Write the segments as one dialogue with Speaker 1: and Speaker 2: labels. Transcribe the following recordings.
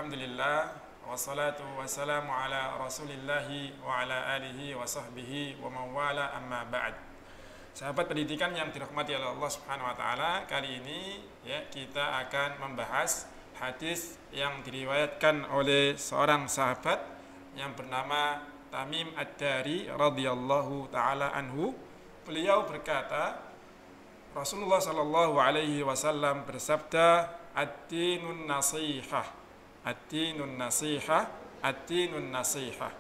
Speaker 1: Alhamdulillah wassalatu wassalamu ala rasulillahi wa ala alihi wa sahbihi wa mawala amma ba'd. Sahabat pendidikan yang dirahmati oleh Allah Subhanahu wa taala, kali ini kita akan membahas hadis yang diriwayatkan oleh seorang sahabat yang bernama Tamim Ad-Dari radhiyallahu taala anhu. Beliau berkata, Rasulullah sallallahu alaihi wasallam bersabda, "Ad-dinun nasihah. Ad-dinun nasihah, ad-dinun nasihah."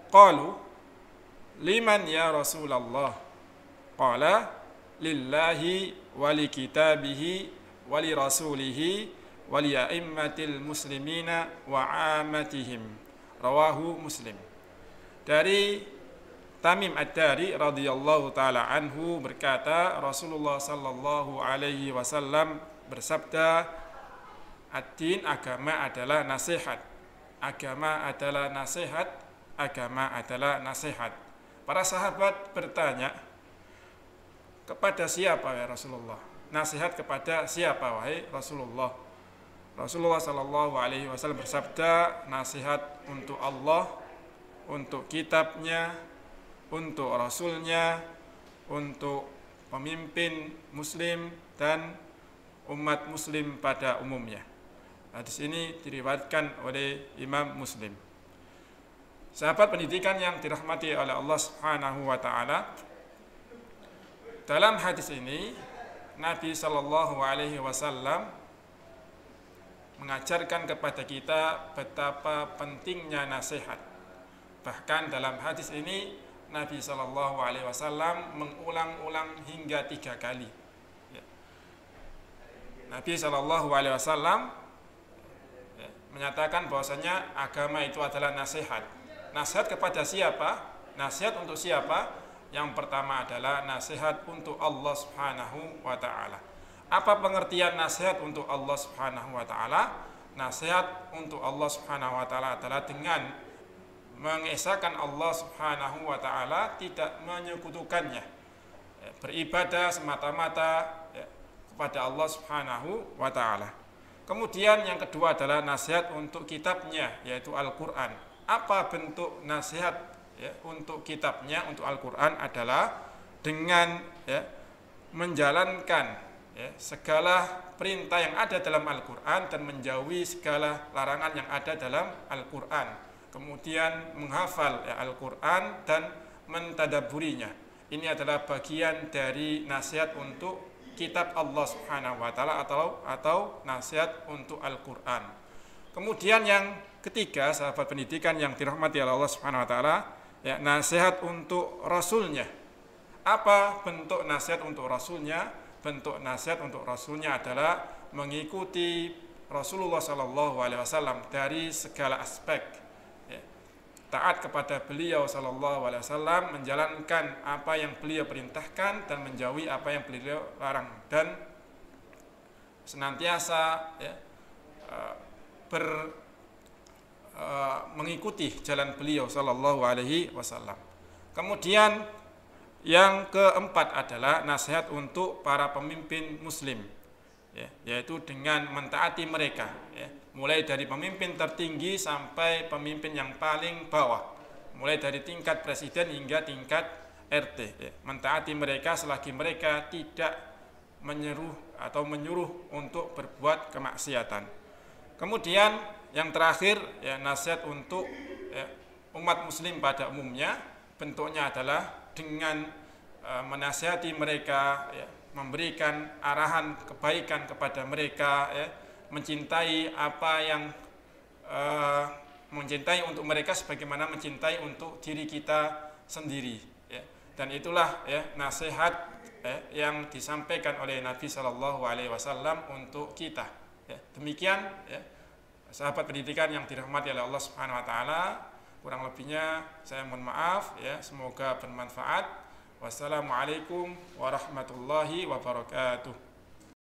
Speaker 1: Qalu, "Liman ya Rasulullah?" Qala, "Lillahi wa li kitabihi wa li rasulihi wa li a'immatil muslimina wa 'ammatihim." Rawahu Muslim. Dari Tamim Ad-Dari radhiyallahu taala anhu berkata, Rasulullah sallallahu alaihi wasallam bersabda, ad-din, agama adalah nasihat. Agama adalah nasihat. Agama adalah nasihat. Para sahabat bertanya, kepada siapa ya Rasulullah? Nasihat kepada siapa wahai Rasulullah? Rasulullah sallallahu alaihi wasallam bersabda, nasihat untuk Allah, untuk kitabnya, untuk rasulnya, untuk pemimpin muslim dan umat muslim pada umumnya. Hadis ini diriwayatkan oleh Imam Muslim. Sahabat pendidikan yang dirahmati oleh Allah Subhanahu wa taala, dalam hadis ini Nabi sallallahu alaihi wasallam mengajarkan kepada kita betapa pentingnya nasihat. Bahkan dalam hadis ini Nabi sallallahu alaihi wasallam mengulang-ulang hingga 3 kali. Nabi sallallahu alaihi wasallam menyatakan bahwasanya agama itu adalah nasihat. Nasihat kepada siapa? Nasihat untuk siapa? Yang pertama adalah nasihat untuk Allah Subhanahu wa taala. Apa pengertian nasihat untuk Allah Subhanahu wa taala? Nasihat untuk Allah Subhanahu wa taala adalah dengan mengesahkan Allah Subhanahu wa taala, tidak menyekutukannya. Beribadah semata-mata kepada Allah Subhanahu wa taala. Kemudian yang kedua adalah nasihat untuk kitabnya, yaitu Al-Qur'an. Apa bentuk nasihat untuk kitabnya, untuk Al-Qur'an? Adalah dengan menjalankan segala perintah yang ada dalam Al-Qur'an dan menjauhi segala larangan yang ada dalam Al-Qur'an. Kemudian menghafal Al-Qur'an dan mentadabburinya. Ini adalah bagian dari nasihat untuk kitab Allah Subhanahu wa taala atau nasihat untuk Al-Qur'an. Kemudian yang ketiga, sahabat pendidikan yang dirahmati oleh Allah Subhanahu wa taala, nasihat untuk rasulnya. Apa bentuk nasihat untuk rasulnya? Bentuk nasihat untuk rasulnya adalah mengikuti Rasulullah sallallahu alaihi wasallam dari segala aspek. Taat kepada beliau sallallahu alaihi wasallam, menjalankan apa yang beliau perintahkan dan menjauhi apa yang beliau larang, dan senantiasa mengikuti jalan beliau sallallahu alaihi wasallam. Kemudian yang keempat adalah nasihat untuk para pemimpin muslim, yaitu dengan mentaati mereka, mulai dari pemimpin tertinggi sampai pemimpin yang paling bawah, mulai dari tingkat presiden hingga tingkat RT. Mentaati mereka selagi mereka tidak menyuruh untuk berbuat kemaksiatan. Kemudian yang terakhir, nasihat untuk umat muslim pada umumnya. Bentuknya adalah dengan menasihati mereka, memberikan arahan kebaikan kepada mereka, mencintai apa yang mencintai untuk mereka sebagaimana mencintai untuk diri kita sendiri. Dan itulah nasihat yang disampaikan oleh Nabi Shallallahu Alaihi Wasallam untuk kita. Demikian sahabat pendidikan yang dirahmati oleh Allah Subhanahu Wa Taala. Kurang lebihnya saya mohon maaf. Semoga bermanfaat. Wassalamualaikum warahmatullahi wabarakatuh.